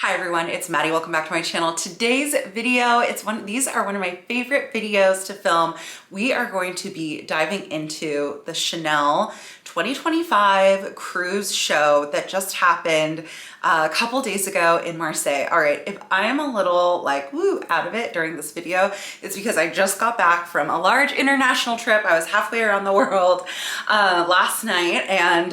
Hi everyone, it's Maddie. Welcome back to my channel. Today's video, these are one of my favorite videos to film. We are going to be diving into the Chanel 2025 cruise show that just happened a couple days ago in Marseille. All right, if I am a little like woo out of it during this video, it's because I just got back from a large international trip. I was halfway around the world last night, and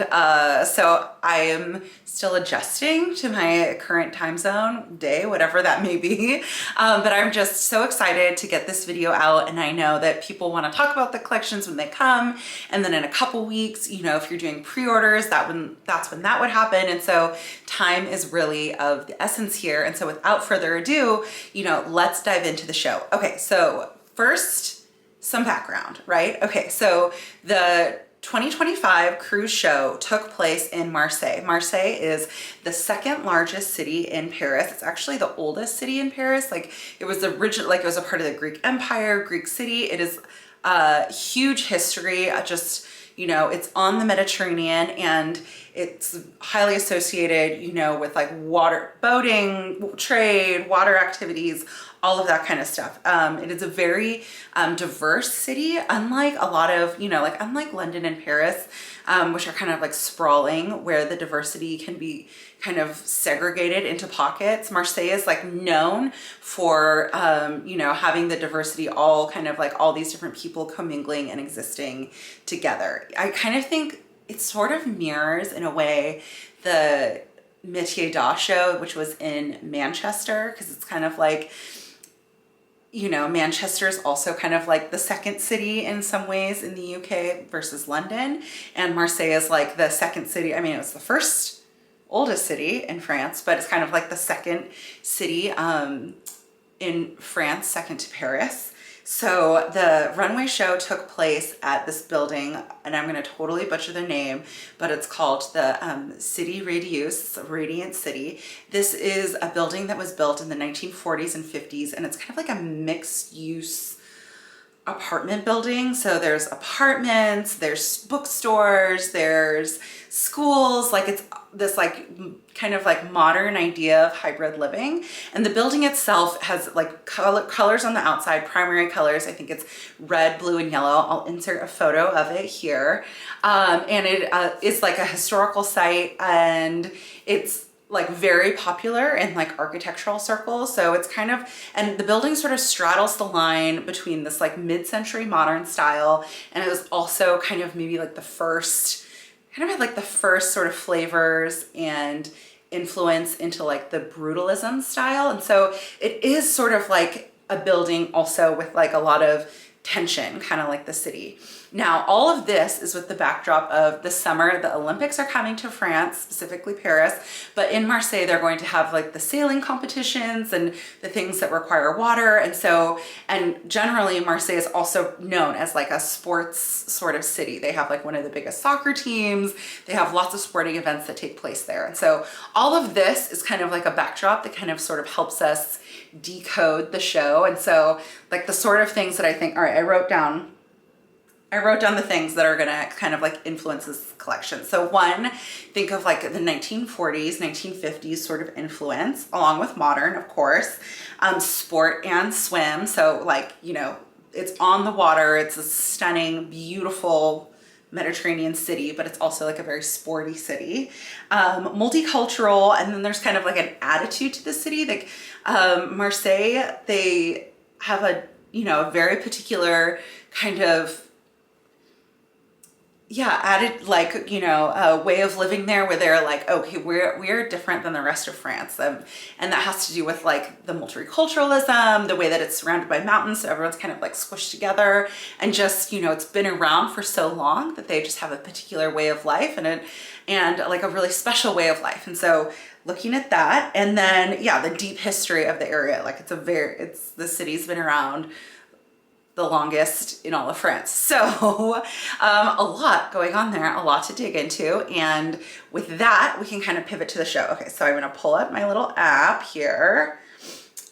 so I am still adjusting to my current time zone, day, whatever that may be. But I'm just so excited to get this video out, and I know that people want to talk about the collections when they come, and then in a couple weeks, you know, if you're doing pre-orders, that's when that would happen. And so time is really of the essence here. And so without further ado, you know, let's dive into the show. Okay, so first, some background, right? Okay, so the 2025 cruise show took place in Marseille. Marseille is the second largest city in Paris. It's actually the oldest city in Paris. Like it was the original, like it was a part of the Greek Empire, Greek city. It is a huge history. Just, you know, it's on the Mediterranean, and it's highly associated, you know, with like water, boating, trade, water activities, all of that kind of stuff. It is a very diverse city, unlike a lot of, you know, like unlike London and Paris, which are kind of like sprawling, where the diversity can be kind of segregated into pockets. Marseille is like known for, you know, having the diversity, all kind of like all these different people commingling and existing together. I kind of think it sort of mirrors in a way the Métier d'Art show, which was in Manchester, because it's kind of like, you know, Manchester is also kind of like the second city in some ways in the UK versus London. And Marseille is like the second city. I mean, it was the first oldest city in France, but it's kind of like the second city in France, second to Paris. So the runway show took place at this building, and I'm going to totally butcher the name, but it's called the Cité Radieuse, Radiant City. This is a building that was built in the 1940s and 50s, and it's kind of like a mixed use apartment building. So there's apartments, there's bookstores, there's schools, like it's this like kind of like modern idea of hybrid living. And the building itself has like colors on the outside, primary colors. I think it's red, blue, and yellow. I'll insert a photo of it here. And it is like a historical site, and it's like very popular in like architectural circles. So it's kind of, and the building sort of straddles the line between this like mid-century modern style, and it was also kind of maybe like the first, kind of had like the first sort of flavors and influence into like the brutalism style. And so it is sort of like a building also with like a lot of tension, kind of like the city. Now, all of this is with the backdrop of the summer. The Olympics are coming to France, specifically Paris, but in Marseille, they're going to have like the sailing competitions and the things that require water. And so, and generally Marseille is also known as like a sports sort of city. They have like one of the biggest soccer teams. They have lots of sporting events that take place there. And so all of this is kind of like a backdrop that kind of sort of helps us decode the show. And so like the sort of things that I think, all right, I wrote down the things that are gonna kind of like influence this collection. So one, think of like the 1940s, 1950s sort of influence, along with modern, of course, sport and swim. So like, you know, it's on the water. It's a stunning, beautiful Mediterranean city, but it's also like a very sporty city. Multicultural, and then there's kind of like an attitude to the city. Like Marseille, they have a, you know, a very particular kind of, yeah, added like, you know, a way of living there where they're like, okay, we're different than the rest of France. And that has to do with like the multiculturalism, the way that it's surrounded by mountains. So everyone's kind of like squished together, and just, you know, it's been around for so long that they just have a particular way of life, and like a really special way of life. And so looking at that, and then, yeah, the deep history of the area, like the city's been around the longest in all of France. So a lot going on there, a lot to dig into. And with that, we can kind of pivot to the show. Okay, so I'm gonna pull up my little app here.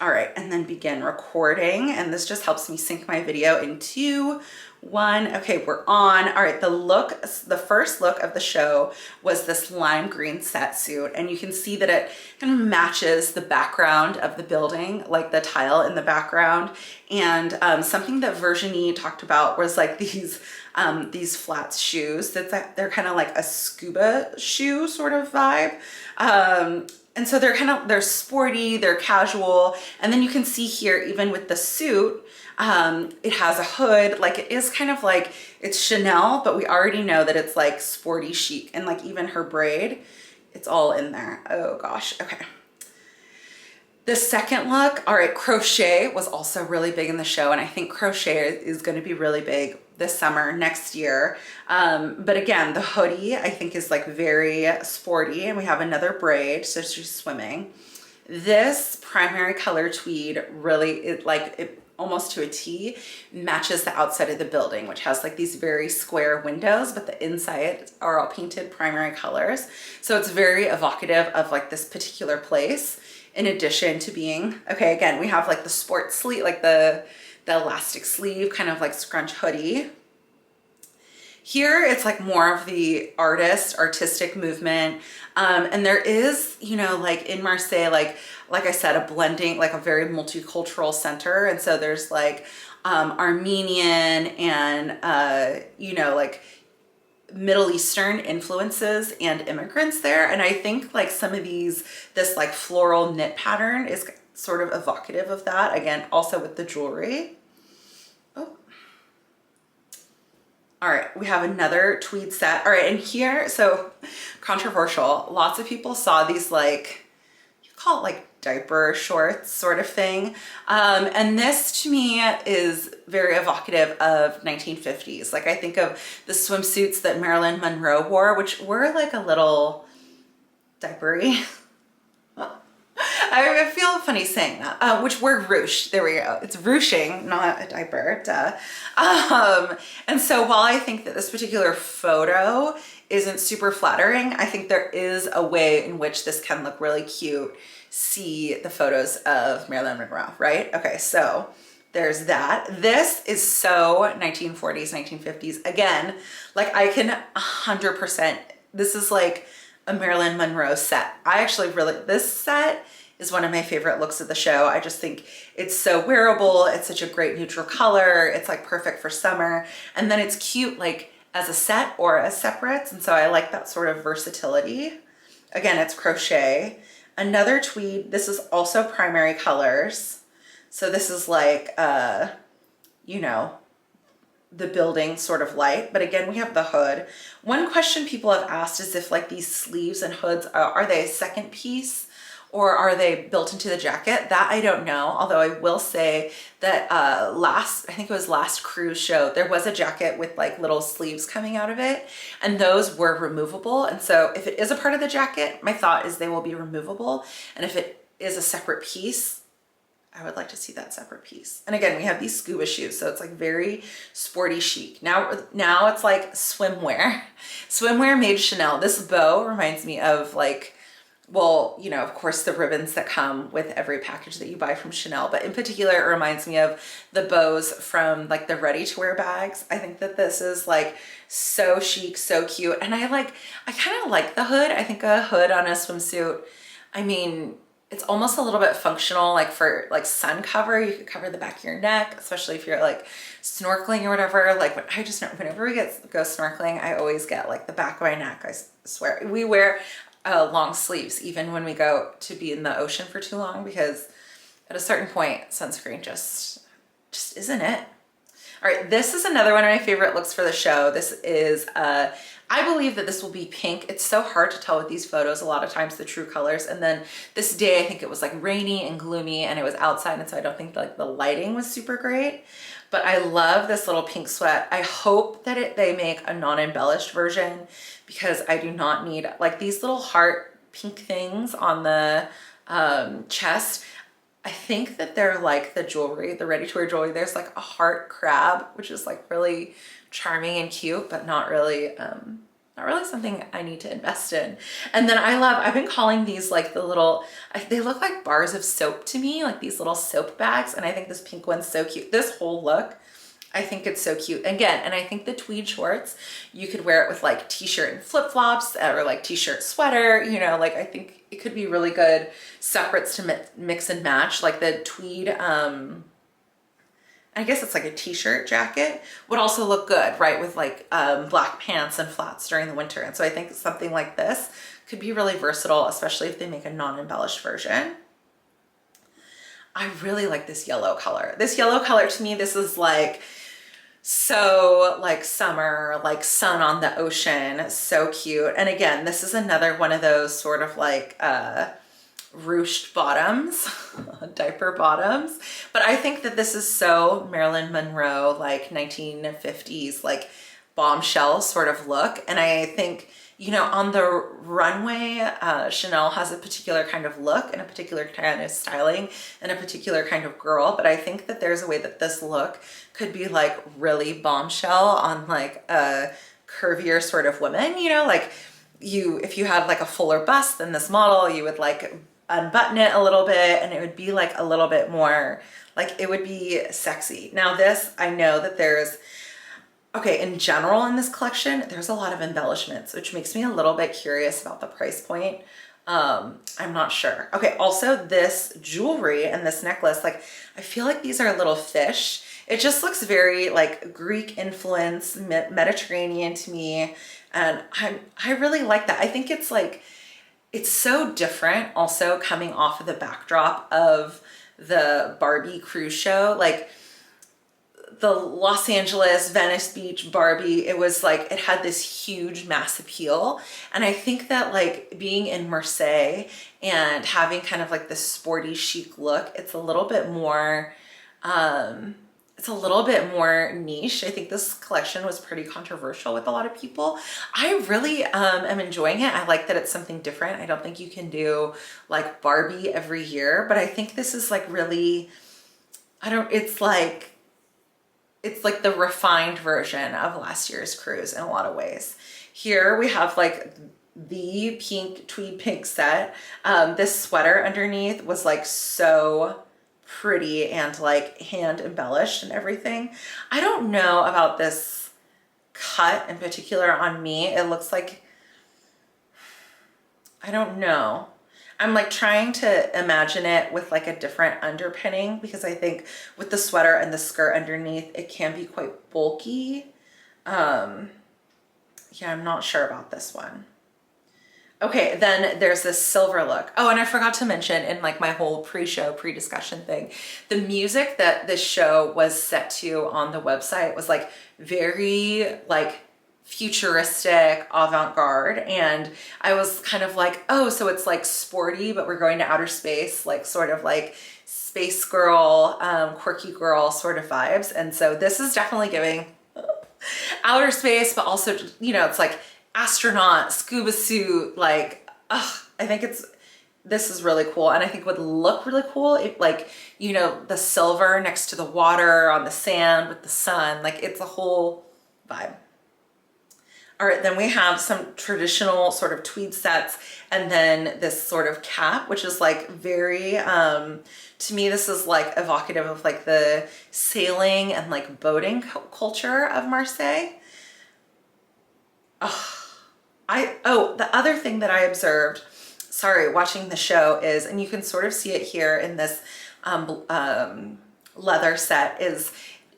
All right, and then begin recording. And this just helps me sync my video in 2, 1. Okay, we're on. All right, the first look of the show was this lime green set suit. And you can see that it kind of matches the background of the building, like the tile in the background. And something that Virginie talked about was like these flats shoes. They're kind of like a scuba shoe sort of vibe. And so they're sporty, they're casual. And then you can see here, even with the suit, it has a hood. Like it is kind of like, it's Chanel, but we already know that it's like sporty chic, and like even her braid, it's all in there. Oh gosh, okay. The second look, all right, crochet was also really big in the show, and I think crochet is going to be really big this summer, next year. But again, the hoodie I think is like very sporty, and we have another braid, so she's swimming. This primary color tweed really, it almost to a T matches the outside of the building, which has like these very square windows, but the inside are all painted primary colors. So it's very evocative of like this particular place. In addition to being, okay, again, we have like the sport sleeve, like the elastic sleeve, kind of like scrunch hoodie. Here, it's like more of the artistic movement. And there is, you know, like in Marseille, like I said, a blending, like a very multicultural center. And so there's like Armenian and, you know, like Middle Eastern influences and immigrants there. And I think like some of this like floral knit pattern is sort of evocative of that. Again, also with the jewelry. Oh. All right, we have another tweed set. All right, and here, so controversial. Lots of people saw these like, you call it like diaper shorts sort of thing. And this to me is very evocative of 1950s. Like I think of the swimsuits that Marilyn Monroe wore, which were like a little diapery. I feel funny saying that, which were ruched. There we go. It's ruching, not a diaper, duh. And so while I think that this particular photo isn't super flattering, I think there is a way in which this can look really cute. See the photos of Marilyn Monroe, right? Okay, so there's that. This is so 1940s, 1950s. Again, like I can 100%, this is like a Marilyn Monroe set. I actually this set is one of my favorite looks of the show. I just think it's so wearable. It's such a great neutral color. It's like perfect for summer. And then it's cute like as a set or as separates. And so I like that sort of versatility. Again, it's crochet. Another tweed, this is also primary colors. So this is like, you know, the building sort of light, but again, we have the hood. One question people have asked is if like these sleeves and hoods, are they a second piece or are they built into the jacket? That I don't know. Although I will say that I think it was last cruise show, there was a jacket with like little sleeves coming out of it, and those were removable. And so if it is a part of the jacket, my thought is they will be removable. And if it is a separate piece, I would like to see that separate piece. And again, we have these scuba shoes, so it's like very sporty chic. Now it's like swimwear. Swimwear made Chanel. This bow reminds me of like, well, you know, of course, the ribbons that come with every package that you buy from Chanel, but in particular, it reminds me of the bows from like the ready-to-wear bags. I think that this is like so chic, so cute. And I kind of like the hood. I think a hood on a swimsuit, I mean, it's almost a little bit functional, like for like sun cover. You could cover the back of your neck, especially if you're like snorkeling or whatever. Like I just know whenever we go snorkeling, I always get like the back of my neck. I swear we wear long sleeves even when we go to be in the ocean for too long, because at a certain point, sunscreen just isn't it. All right, this is another one of my favorite looks for the show. This is, I believe that this will be pink. It's so hard to tell with these photos, a lot of times the true colors. And then this day, I think it was like rainy and gloomy and it was outside. And so I don't think like the lighting was super great, but I love this little pink sweat. I hope that they make a non-embellished version, because I do not need like these little heart pink things on the chest. I think that they're like the jewelry, the ready-to-wear jewelry. There's like a heart crab, which is like really charming and cute, but not really not really something I need to invest in. And then I've been calling these like the little, they look like bars of soap to me, like these little soap bags. And I think this pink one's so cute. This whole look, I think it's so cute. Again, and I think the tweed shorts, you could wear it with like t-shirt and flip-flops or like t-shirt sweater, you know, like I think it could be really good separates to mix and match. Like the tweed, I guess it's like a t-shirt jacket would also look good, right? With like black pants and flats during the winter. And so I think something like this could be really versatile, especially if they make a non-embellished version. I really like this yellow color. This yellow color to me, this is like, so like summer, like sun on the ocean, so cute. And again, this is another one of those sort of like ruched bottoms, diaper bottoms. But I think that this is so Marilyn Monroe, like 1950s, like bombshell sort of look. And I think, you know, on the runway, Chanel has a particular kind of look and a particular kind of styling and a particular kind of girl. But I think that there's a way that this look could be like really bombshell on like a curvier sort of woman, you know, like if you had like a fuller bust than this model, you would like unbutton it a little bit and it would be like a little bit more, like it would be sexy. Now this, I know that there's, okay, in general in this collection, there's a lot of embellishments, which makes me a little bit curious about the price point. I'm not sure. Okay, also this jewelry and this necklace, like I feel like these are little fish. It just looks very like Greek influence, Mediterranean to me. And I really like that. I think it's like, it's so different also coming off of the backdrop of the Barbie cruise show. Like the Los Angeles, Venice Beach Barbie, it was like, it had this huge mass appeal. And I think that like being in Marseille and having kind of like this sporty chic look, it's a little bit more, niche. I think this collection was pretty controversial with a lot of people. I really am enjoying it. I like that it's something different. I don't think you can do like Barbie every year, but I think this is like really, it's like the refined version of last year's cruise in a lot of ways. Here we have like the pink, tweed pink set. This sweater underneath was like so pretty and like hand embellished and everything. I don't know about this cut in particular on me. It looks like, I don't know. I'm like trying to imagine it with like a different underpinning because I think with the sweater and the skirt underneath, it can be quite bulky. Yeah, I'm not sure about this one. Okay, then there's this silver look. Oh, and I forgot to mention in like my whole pre-show, pre-discussion thing, the music that this show was set to on the website was like very like futuristic, avant-garde. And I was kind of like, oh, so it's like sporty, but we're going to outer space, like sort of like space girl, quirky girl sort of vibes. And so this is definitely giving outer space, but also, you know, it's like astronaut, scuba suit, like, I think this is really cool. And I think would look really cool if like, you know, the silver next to the water on the sand with the sun, like it's a whole vibe. All right, then we have some traditional sort of tweed sets and then this sort of cap, which is like very, to me, this is like evocative of like the sailing and like boating culture of Marseille. The other thing that I observed, sorry, watching the show is, and you can sort of see it here in this leather set, is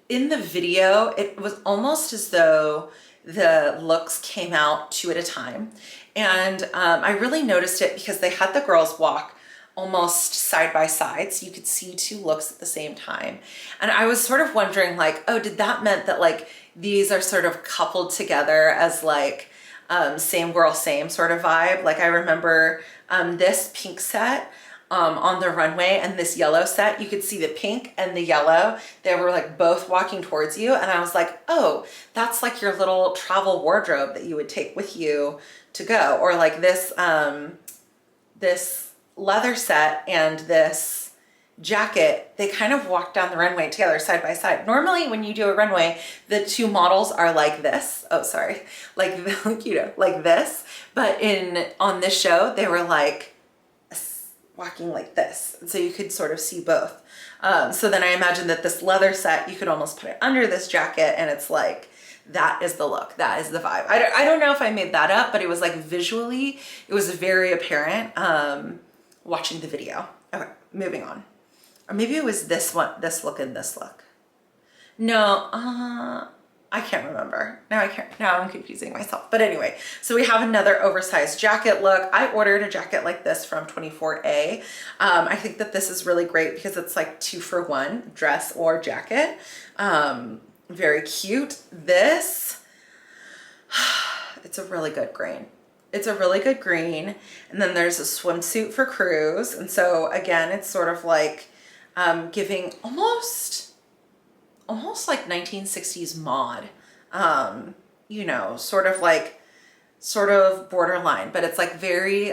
in the video, it was almost as though the looks came out two at a time. And I really noticed it because they had the girls walk almost side by side, so you could see two looks at the same time. And I was sort of wondering like, oh, did that meant that like these are sort of coupled together as like same girl, same sort of vibe? Like I remember this pink set on the runway and this yellow set, you could see the pink and the yellow. They were like both walking towards you. And I was like, oh, that's like your little travel wardrobe that you would take with you to go. Or like this, this leather set and this jacket, they kind of walk down the runway together side by side. Normally when you do a runway, the two models are like this. Oh, sorry. Like, you know, like this. But on this show, they were like walking like this. And so you could sort of see both. So then I imagine that this leather set, you could almost put it under this jacket and it's like, that is the look. That is the vibe. I don't know if I made that up, but it was like visually, it was very apparent watching the video. Okay, moving on. Or maybe it was this one, this look and this look. No, I can't remember. Now I'm confusing myself. But anyway, so we have another oversized jacket look. I ordered a jacket like this from 24A. I think that this is really great because it's like 2 for 1, dress or jacket. Very cute. This, it's a really good green. It's a really good green. And then there's a swimsuit for cruise. And so again, it's sort of like giving almost like 1960s mod, you know, sort of borderline, but it's like very,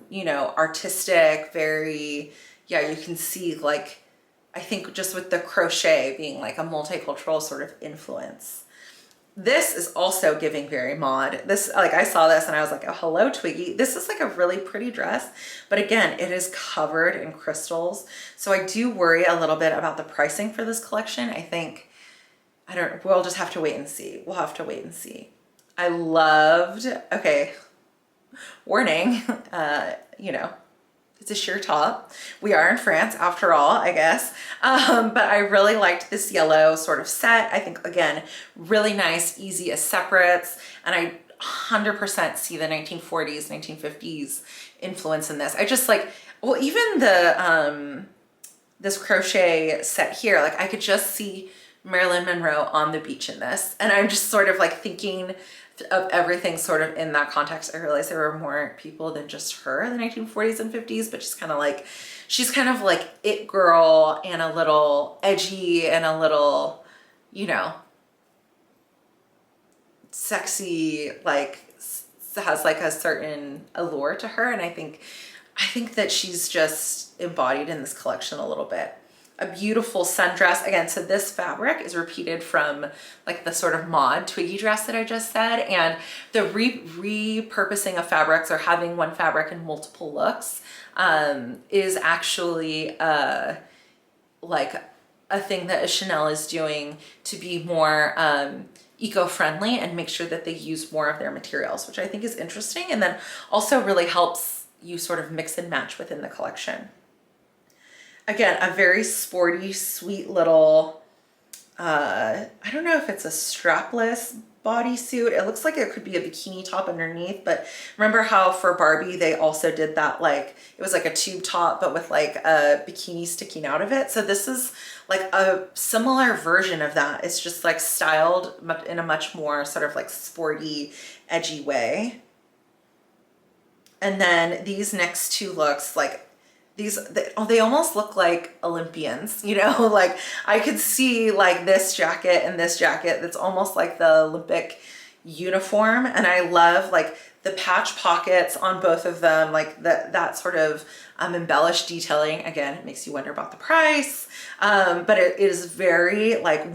you know, artistic, very, yeah, you can see like, I think just with the crochet being like a multicultural sort of influence. This is also giving very mod. This, like I saw this and I was like, oh, hello Twiggy. This is like a really pretty dress, but again, it is covered in crystals. So I do worry a little bit about the pricing for this collection. I think, we'll just have to wait and see. We'll have to wait and see. I loved, okay, warning, you know, it's a sheer top. We are in France after all, I guess. But I really liked this yellow sort of set. I think, again, really nice, easy as separates. And I 100% see the 1940s, 1950s influence in this. I just like, well, even the, this crochet set here, like I could just see Marilyn Monroe on the beach in this. And I'm just sort of like thinking of everything sort of in that context. I realized there were more people than just her in the 1940s and 50s, but she's kind of like it girl and a little edgy and a little, you know, sexy, like has like a certain allure to her. And I think that she's just embodied in this collection a little bit. A beautiful sundress. Again, so this fabric is repeated from like the sort of mod Twiggy dress that I just said. And the repurposing of fabrics or having one fabric in multiple looks is actually like a thing that Chanel is doing to be more eco-friendly and make sure that they use more of their materials, which I think is interesting. And then also really helps you sort of mix and match within the collection. Again, a very sporty, sweet little, I don't know if it's a strapless bodysuit. It looks like it could be a bikini top underneath, but remember how for Barbie, they also did that, like, it was like a tube top, but with like a bikini sticking out of it. So this is like a similar version of that. It's just like styled in a much more sort of like sporty, edgy way. And then these next two looks, like, they almost look like Olympians, you know, like I could see like this jacket and this jacket that's almost like the Olympic uniform. And I love like the patch pockets on both of them, like that sort of embellished detailing. Again, it makes you wonder about the price, but it is very like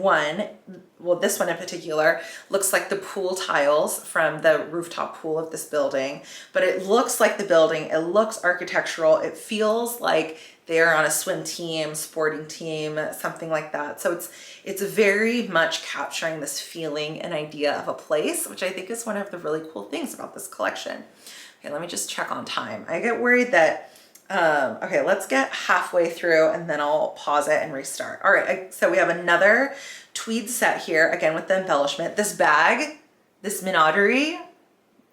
well, this one in particular looks like the pool tiles from the rooftop pool of this building, but it looks like the building, it looks architectural, it feels like they're on a swim team, sporting team, something like that. So it's very much capturing this feeling and idea of a place, which I think is one of the really cool things about this collection. Okay, let me just check on time. I get worried that, okay, let's get halfway through and then I'll pause it and restart. All right, so we have another tweed set here, again with the embellishment. This bag, this minaudry,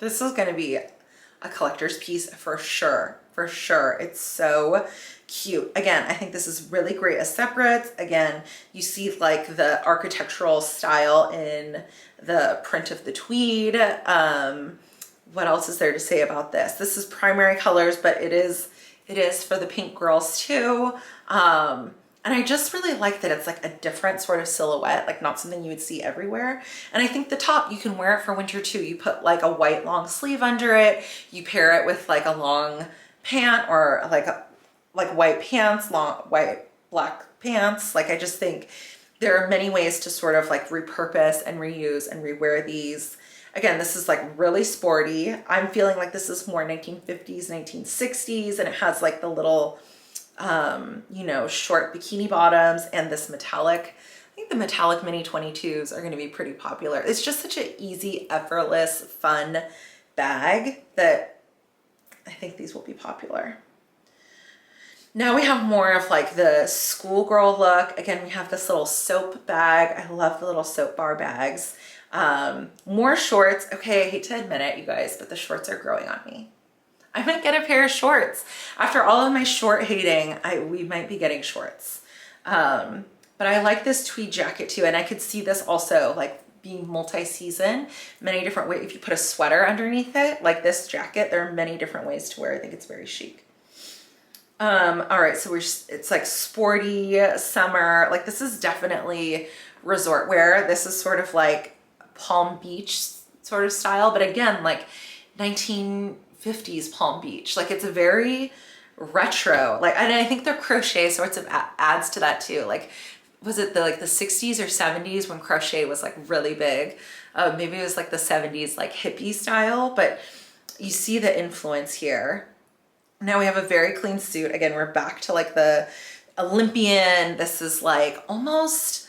this is gonna be a collector's piece for sure, for sure. It's so cute. Again, I think this is really great as separates. Again, you see like the architectural style in the print of the tweed. What else is there to say about this? This is primary colors, but it is for the pink girls too. And I just really like that it's like a different sort of silhouette, like not something you would see everywhere. And I think the top, you can wear it for winter too. You put like a white long sleeve under it. You pair it with like a long pant or like white pants, long white black pants. Like, I just think there are many ways to sort of like repurpose and reuse and rewear these. Again, this is like really sporty. I'm feeling like this is more 1950s, 1960s, and it has like the little, you know, short bikini bottoms and this metallic. I think the metallic mini 22s are going to be pretty popular. It's just such an easy, effortless, fun bag that I think these will be popular. Now we have more of like the schoolgirl look. Again, we have this little soap bag. I love the little soap bar bags. More shorts. Okay, I hate to admit it, you guys, but the shorts are growing on me. I might get a pair of shorts. After all of my short hating, we might be getting shorts. But I like this tweed jacket too, and I could see this also like being multi-season, many different ways. If you put a sweater underneath it, like this jacket, there are many different ways to wear. I think it's very chic. All right, so it's like sporty summer. Like, this is definitely resort wear. This is sort of like Palm Beach sort of style, but again, like 1950s Palm Beach. Like, it's a very retro, like, and I think their crochet sorts of adds to that too. Like, was it the 60s or 70s when crochet was like really big? Maybe it was like the 70s, like hippie style, but you see the influence here. Now we have a very clean suit. Again, we're back to like the Olympian. This is like almost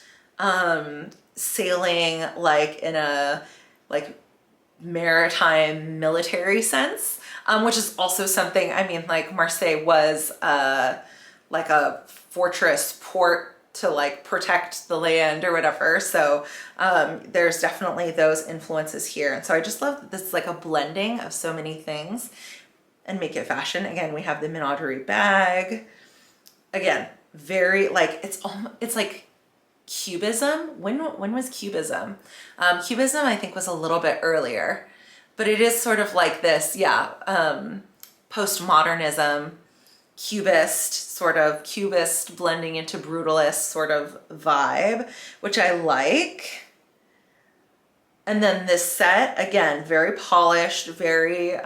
sailing like in a like maritime military sense, which is also something, I mean, like Marseille was like a fortress port to like protect the land or whatever. So there's definitely those influences here. And so I just love that this is like a blending of so many things and make it fashion. Again, we have the menagerie bag. Again, very like, it's like Cubism. When was Cubism? Cubism, I think, was a little bit earlier, but it is sort of like this, yeah, postmodernism, cubist blending into brutalist sort of vibe, which I like. And then this set, again, very polished, very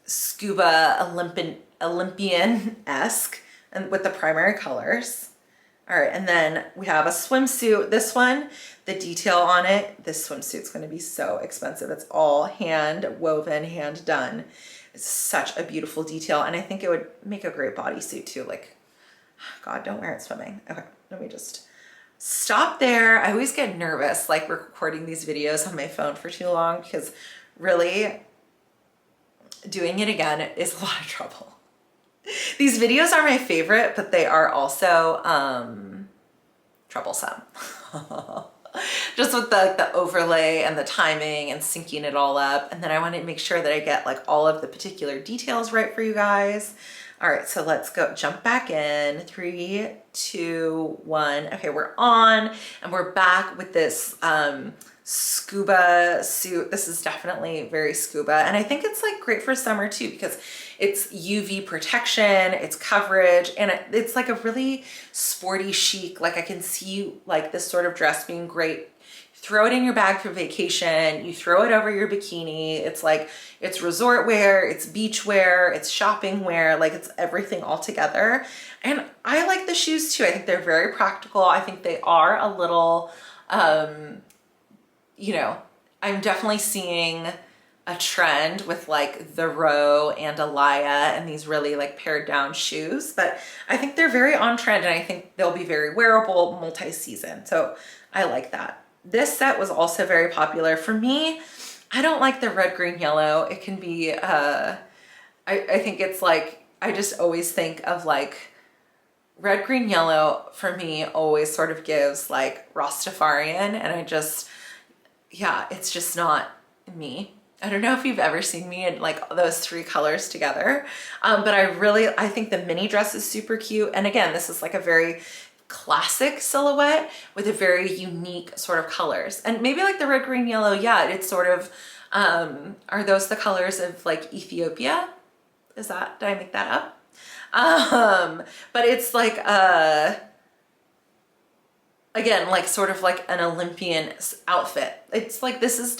scuba Olympian-esque, and with the primary colors. All right, and then we have a swimsuit. This one, the detail on it, this swimsuit's gonna be so expensive. It's all hand woven, hand done. It's such a beautiful detail, and I think it would make a great bodysuit too. Like, God, don't wear it swimming. Okay, let me just stop there. I always get nervous like recording these videos on my phone for too long, because really doing it again is a lot of trouble. These videos are my favorite, but they are also troublesome. Just with the overlay and the timing and syncing it all up. And then I want to make sure that I get like all of the particular details right for you guys. All right, so let's go jump back in. 3, 2, 1. Okay, we're on, and we're back with this scuba suit. This is definitely very scuba, and I think it's like great for summer too, because it's UV protection, it's coverage, and it's like a really sporty chic. Like, I can see like this sort of dress being great. Throw it in your bag for vacation, you throw it over your bikini. It's like, it's resort wear, it's beach wear, it's shopping wear, like it's everything all together. And I like the shoes too. I think they're very practical. I think they are a little you know, I'm definitely seeing a trend with like the Row and Alaya and these really like pared down shoes, but I think they're very on trend, and I think they'll be very wearable multi-season. So I like that. This set was also very popular for me. I don't like the red, green, yellow. It can be, I think it's like, I just always think of like red, green, yellow for me always sort of gives like Rastafarian, and I just, yeah, it's just not me. I don't know if you've ever seen me in like those 3 colors together, but I think the mini dress is super cute. And again, this is like a very classic silhouette with a very unique sort of colors. And maybe like the red, green, yellow, yeah, it's sort of, are those the colors of like Ethiopia? Did I make that up? But it's like, again, like sort of like an Olympian outfit. It's like, this is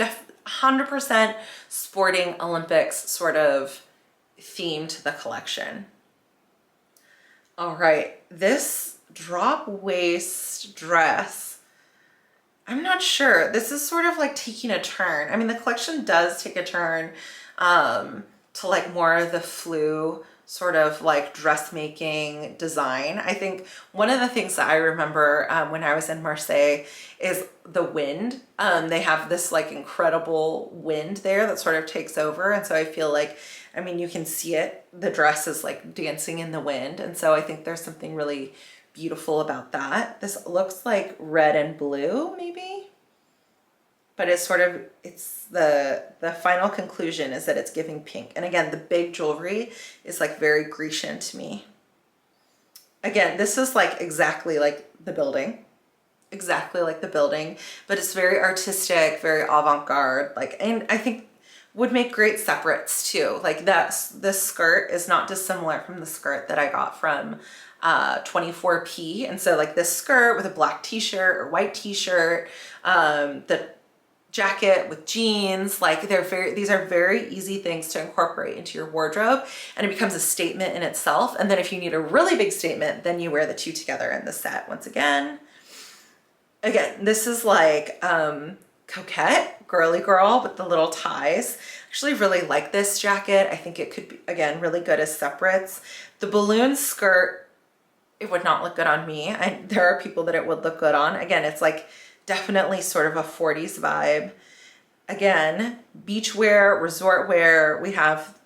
100% sporting Olympics sort of theme to the collection. All right, this drop waist dress, I'm not sure. This is sort of like taking a turn. I mean, the collection does take a turn to like more of the flou sort of like dressmaking design. I think one of the things that I remember when I was in Marseille is the wind. They have this like incredible wind there that sort of takes over. And so I feel like, I mean, you can see it. The dress is like dancing in the wind. And so I think there's something really beautiful about that. This looks like red and blue, maybe, but it's sort of, it's the final conclusion is that it's giving pink. And again, the big jewelry is like very Grecian to me. Again, this is like exactly like the building, but it's very artistic, very avant-garde, like, and I think would make great separates too. Like this skirt is not dissimilar from the skirt that I got from 24P. And so like this skirt with a black t-shirt or white t-shirt, the jacket with jeans, like these are very easy things to incorporate into your wardrobe, and it becomes a statement in itself. And then if you need a really big statement, then you wear the two together in the set. Once again, this is like coquette, girly girl with the little ties. Actually really like this jacket. I think it could be, again, really good as separates. The balloon skirt, it would not look good on me. There are people that it would look good on. Again, it's like definitely sort of a 40s vibe. Again, beach wear, resort wear. We have,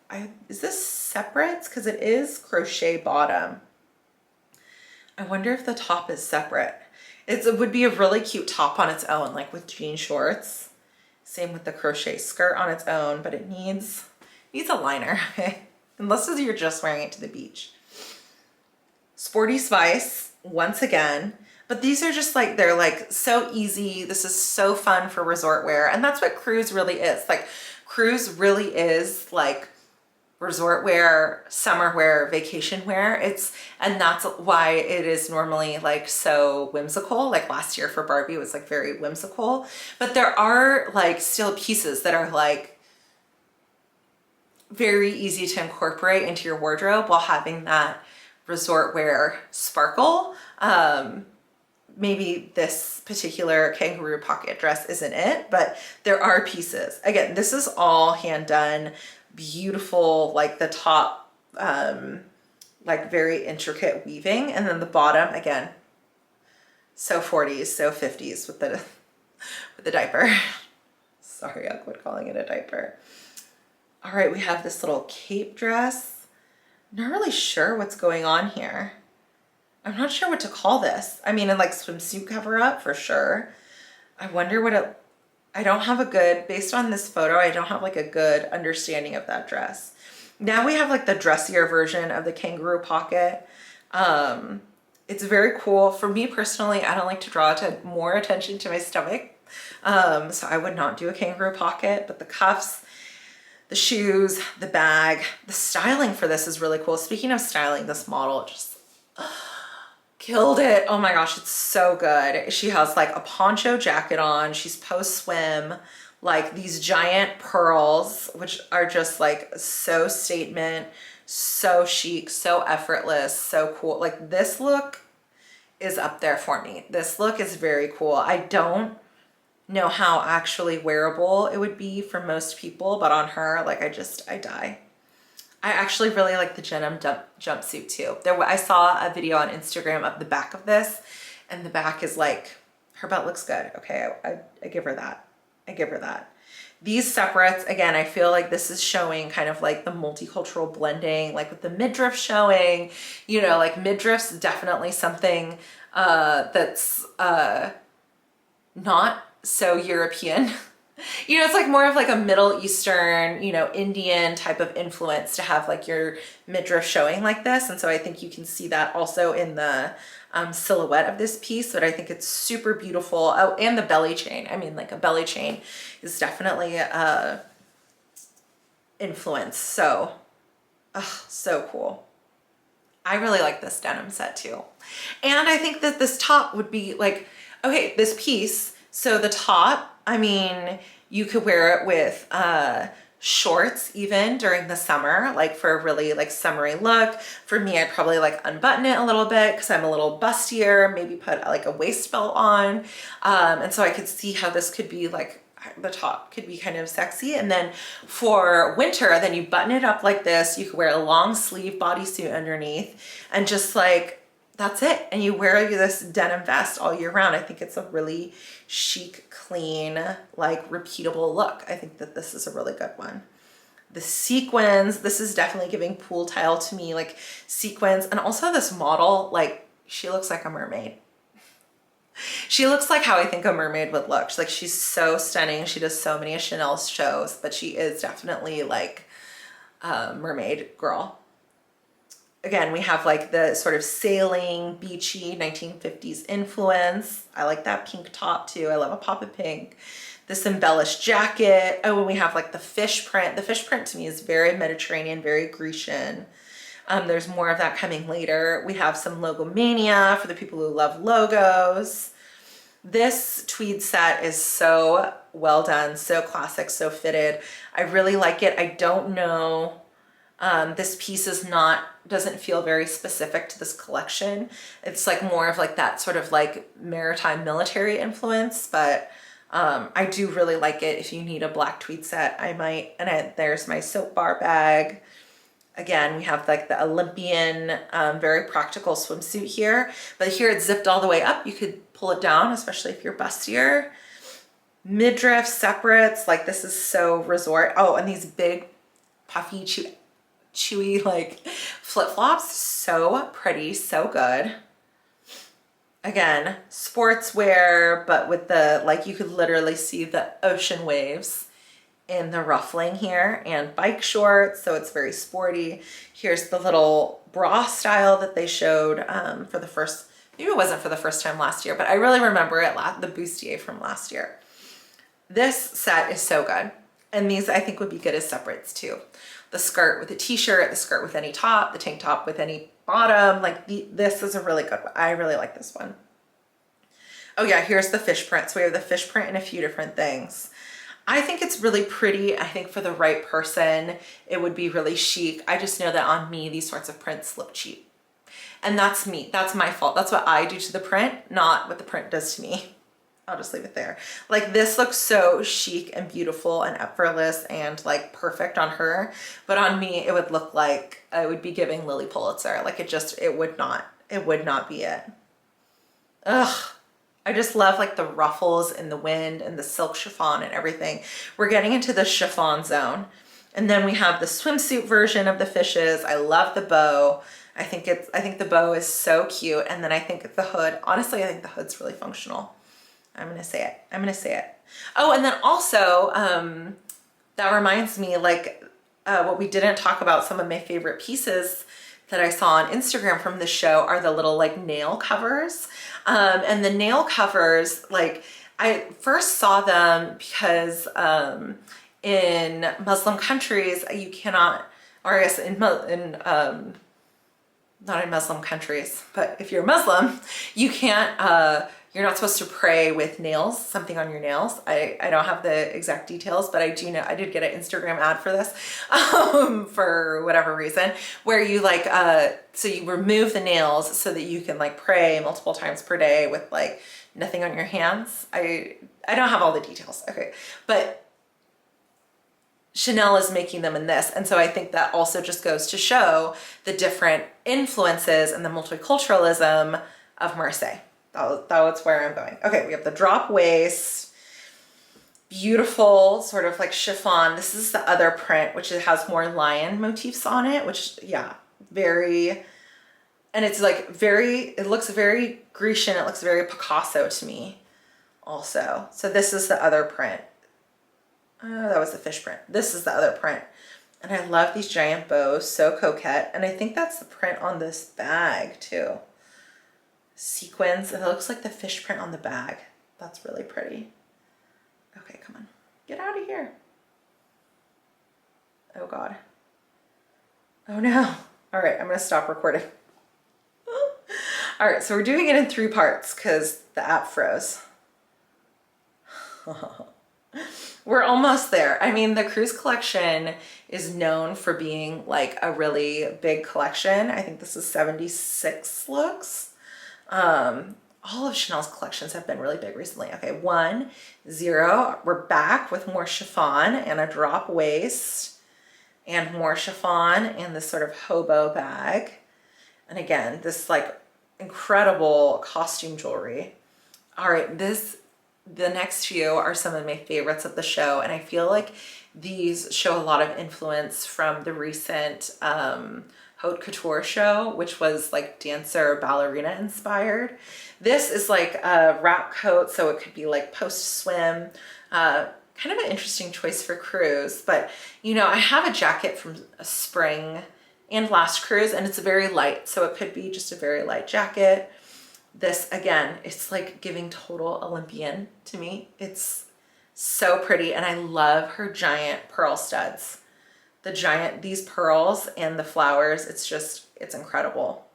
is this separates? Because it is crochet bottom. I wonder if the top is separate. It would be a really cute top on its own, like with jean shorts. Same with the crochet skirt on its own, but it needs a liner, unless you're just wearing it to the beach. Sporty Spice, once again, but these are just like, they're like so easy. This is so fun for resort wear. And that's what cruise really is. Like cruise really is like resort wear, summer wear, vacation wear. And that's why it is normally like so whimsical. Like last year for Barbie, it was like very whimsical, but there are like still pieces that are like very easy to incorporate into your wardrobe while having that resort wear sparkle. Maybe this particular kangaroo pocket dress isn't it, but there are pieces. Again, this is all hand done, beautiful, like the top, like very intricate weaving. And then the bottom, again, so 40s, so 50s with the diaper. Sorry, I quit calling it a diaper. All right, we have this little cape dress. Not really sure what's going on here. I'm not sure what to call this. I mean, in like swimsuit cover up for sure. I wonder what I don't have a good, based on this photo, I don't have like a good understanding of that dress. Now we have like the dressier version of the kangaroo pocket. It's very cool. For me personally, I don't like to draw more attention to my stomach. So I would not do a kangaroo pocket, but the cuffs, the shoes, the bag, the styling for this is really cool. Speaking of styling, this model just killed it. Oh my gosh, it's so good. She has like a poncho jacket on. She's post-swim, like these giant pearls, which are just like so statement, so chic, so effortless, so cool. Like this look is up there for me. This look is very cool. I don't know how actually wearable it would be for most people, but on her, like I die. I actually really like the denim jumpsuit too. I saw a video on Instagram of the back of this, and the back is like, her butt looks good. Okay, I give her that. I give her that. These separates, again, I feel like this is showing kind of like the multicultural blending, like with the midriff showing, you know, like midriff's definitely something that's not so European. You know, it's like more of like a Middle Eastern, you know, Indian type of influence to have like your midriff showing like this. And so I think you can see that also in the silhouette of this piece, but I think it's super beautiful. Oh, and the belly chain. I mean, like a belly chain is definitely influence. So, so cool. I really like this denim set too. And I think that this top would be like, okay, this piece. So the top, I mean, you could wear it with shorts even during the summer, like for a really like summery look. For me, I'd probably like unbutton it a little bit because I'm a little bustier, maybe put like a waist belt on. And so I could see how this could be like, the top could be kind of sexy. And then for winter, then you button it up like this. You could wear a long sleeve bodysuit underneath and just like, that's it. And you wear this denim vest all year round. I think it's a really chic, clean, like repeatable look. I think that this is a really good one. The sequins, this is definitely giving pool tile to me, like sequins. And also this model, like she looks like a mermaid. She looks like how I think a mermaid would look. Like she's so stunning. She does so many Chanel shows, but she is definitely like a mermaid girl. Again, we have like the sort of sailing, beachy 1950s influence. I like that pink top too. I love a pop of pink. This embellished jacket. Oh, and we have like the fish print. The fish print to me is very Mediterranean, very Grecian. There's more of that coming later. We have some logomania for the people who love logos. This tweed set is so well done, so classic, so fitted. I really like it. I don't know, this piece doesn't feel very specific to this collection. It's like more of like that sort of like maritime military influence, but I do really like it. If you need a black tweed set, I might. And there's my soap bar bag. Again, we have like the Olympian, very practical swimsuit here, but here it's zipped all the way up. You could pull it down, especially if you're bustier. Midriff separates, like this is so resort. Oh, and these big puffy, chewy like flip-flops, so pretty, so good. Again, sportswear, but with the, like you could literally see the ocean waves in the ruffling here, and bike shorts, so it's very sporty. Here's the little bra style that they showed for the first, maybe it wasn't for the first time last year, but I really remember it, the bustier from last year. This set is so good, and these I think would be good as separates too. The skirt with a t-shirt, the skirt with any top, the tank top with any bottom, like this is a really good one. I really like this one. Oh yeah, here's the fish print. So we have the fish print in a few different things. I think it's really pretty. I think for the right person, it would be really chic. I just know that on me, these sorts of prints look cheap. And that's me. That's my fault. That's what I do to the print, not what the print does to me. I'll just leave it there. Like this looks so chic and beautiful and effortless and like perfect on her. But on me, it would look like I would be giving Lily Pulitzer. Like it would not be it. Ugh. I just love like the ruffles and the wind and the silk chiffon and everything. We're getting into the chiffon zone. And then we have the swimsuit version of the fishes. I love the bow. I think the bow is so cute. And then I think the hood, honestly, I think the hood's really functional. I'm gonna say it. Oh, and then also, that reminds me, like what we didn't talk about, some of my favorite pieces that I saw on Instagram from the show are the little like nail covers. And the nail covers, like I first saw them because in Muslim countries, you cannot, or I guess not in Muslim countries, but if you're Muslim, you can't, you're not supposed to pray with nails, something on your nails. I don't have the exact details, but I do know, I did get an Instagram ad for this, for whatever reason, where you like, so you remove the nails so that you can like pray multiple times per day with like nothing on your hands. I don't have all the details. Okay. But Chanel is making them in this. And so I think that also just goes to show the different influences and the multiculturalism of Marseille. That's where I'm going. Okay, we have the drop waist, beautiful sort of like chiffon. This is the other print, which it has more lion motifs on it, which yeah, very, and it's like very, it looks very Grecian. It looks very Picasso to me also. So this is the other print. Oh, that was the fish print. This is the other print. And I love these giant bows, so coquette. And I think that's the print on this bag too. Sequins, and it looks like the fish print on the bag. That's really pretty. Okay, come on, get out of here. Oh God. Oh no. All right, I'm gonna stop recording. All right, so we're doing it in 3 parts because the app froze. We're almost there. I mean, the cruise collection is known for being like a really big collection. I think this is 76 looks. All of Chanel's collections have been really big recently. Okay, 1, 0. We're back with more chiffon and a drop waist and more chiffon and this sort of hobo bag. And again, this like incredible costume jewelry. All right, the next few are some of my favorites of the show, and I feel like these show a lot of influence from the recent haute couture show, which was like dancer ballerina inspired. This is like a wrap coat, so it could be like post swim. Kind of an interesting choice for cruise, but you know, I have a jacket from a spring and last cruise, and it's very light, so it could be just a very light jacket. This, again, it's like giving total Olympian to me. It's so pretty, and I love her giant pearl studs. These pearls and the flowers, it's incredible.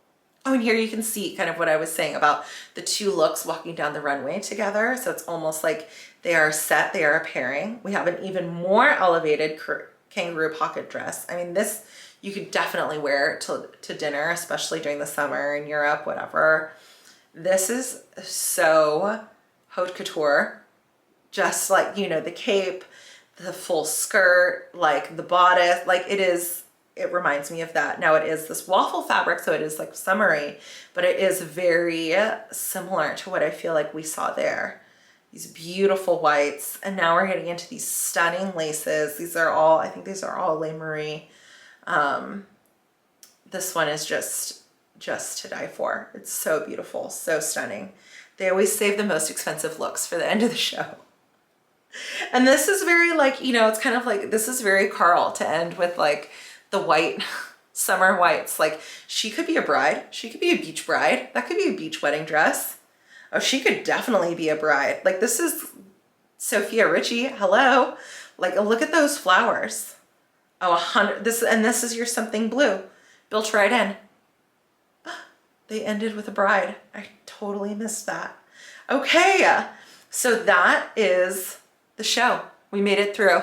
Oh, and here you can see kind of what I was saying about the two looks walking down the runway together. So it's almost like they are set, they are a pairing. We have an even more elevated kangaroo pocket dress. I mean, this you could definitely wear to dinner, especially during the summer in Europe, whatever. This is so haute couture, just like, you know, the cape, the full skirt, like the bodice, like it reminds me of that. Now it is this waffle fabric, so it is like summery, but it is very similar to what I feel like we saw there. These beautiful whites, and now we're getting into these stunning laces. These are all, I think these are all Le Marie. This one is just to die for. It's so beautiful, so stunning. They always save the most expensive looks for the end of the show. And this is very like, you know, it's kind of like, this is very Carl to end with like the white summer whites. Like she could be a bride. She could be a beach bride. That could be a beach wedding dress. Oh, she could definitely be a bride. Like this is Sophia Richie. Hello. Like look at those flowers. Oh, 100. This is your something blue built right in. They ended with a bride. I totally missed that. Okay, so that is the show. We made it through.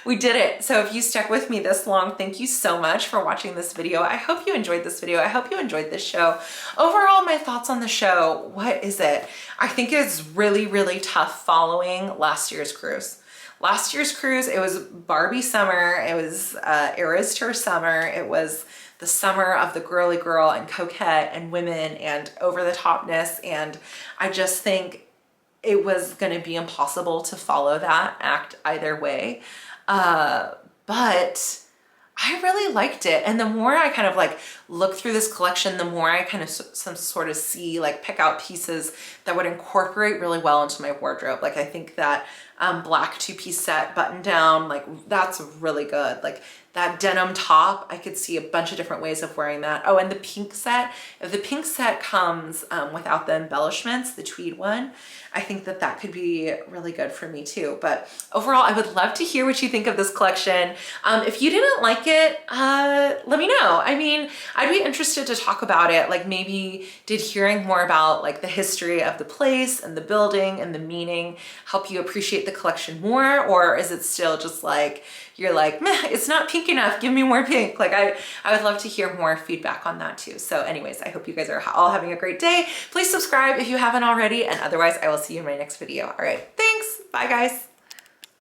We did it. So if you stuck with me this long, thank you so much for watching this video. I hope you enjoyed this video. I hope you enjoyed this show. Overall, my thoughts on the show, what is it? I think it's really, really tough following last year's cruise. Last year's cruise, it was Barbie summer. It was Eras Tour summer. It was the summer of the girly girl and coquette and women and over the topness. And I just think it was going to be impossible to follow that act either way. But I really liked it. And the more I kind of like look through this collection, the more I kind of sort of see, like pick out pieces that would incorporate really well into my wardrobe. Like I think that black 2-piece set button down, like that's really good. Like that denim top, I could see a bunch of different ways of wearing that. Oh, and the pink set, if the pink set comes without the embellishments, the tweed one, I think that that could be really good for me too. But overall, I would love to hear what you think of this collection. If you didn't like it, let me know. I mean, I'd be interested to talk about it. Like maybe did hearing more about like the history of the place and the building and the meaning help you appreciate the collection more? Or is it still just like, you're like, meh, it's not pink enough, give me more pink. Like I would love to hear more feedback on that too. So anyways, I hope you guys are all having a great day. Please subscribe if you haven't already, and otherwise I will see you in my next video. All right, thanks, bye guys.